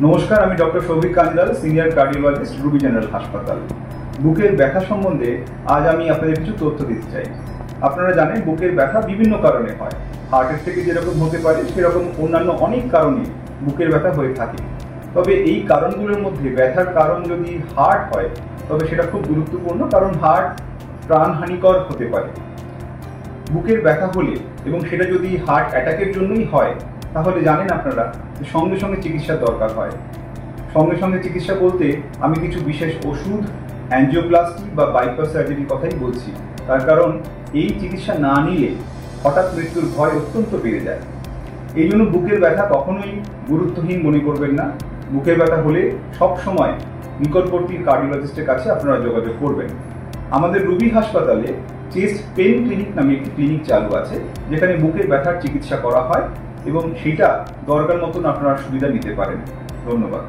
নমস্কার, আমি doctor Souvik Kanjilal, senior cardiologist, Ruby General হাসপাতাল। বুকের ব্যথা সম্বন্ধে আজ আমি আপনাদের কিছু তথ্য দিতে চাই। আপনারা জানেন বুকের ব্যথা বিভিন্ন কারণে হয়। হার্টের থেকে যেরকম হতে পারে সেরকম অন্যান্য অনেক কারণে বুকের ব্যথা হয়ে থাকে। তবে এই কারণগুলোর মধ্যে ব্যথার কারণ যদি হার্ট হয় তবে সেটা খুব গুরুত্বপূর্ণ, কারণ হার্ট প্রাণহানিকর হতে পারে। বুকের ব্যথা হলে এবং সেটা যদি হার্ট অ্যাটাকের জন্যই হয় তাহলে জানেন আপনারা যে সঙ্গে সঙ্গে চিকিৎসার দরকার হয়। সঙ্গে সঙ্গে চিকিৎসা বলতে আমি কিছু বিশেষ ওষুধ, অ্যাঞ্জিওপ্লাস্টি বা বাইপাস সার্জারির কথাই বলছি। তার কারণ এই চিকিৎসা না নিলে হঠাৎ মৃত্যুর ভয় অত্যন্ত বেড়ে যায়। এই জন্য বুকের ব্যথা কখনোই গুরুত্বহীন মনে করবেন না। বুকের ব্যথা হলে সব সময় নিকটবর্তী কার্ডিওলজিস্টের কাছে আপনারা যোগাযোগ করবেন। আমাদের রুবি হাসপাতালে চেস্ট পেইন ক্লিনিক নামে একটি ক্লিনিক চালু আছে, যেখানে বুকের ব্যথার চিকিৎসা করা হয় এবং সেটা দরকার মতন আপনারা সুবিধা নিতে পারেন। ধন্যবাদ।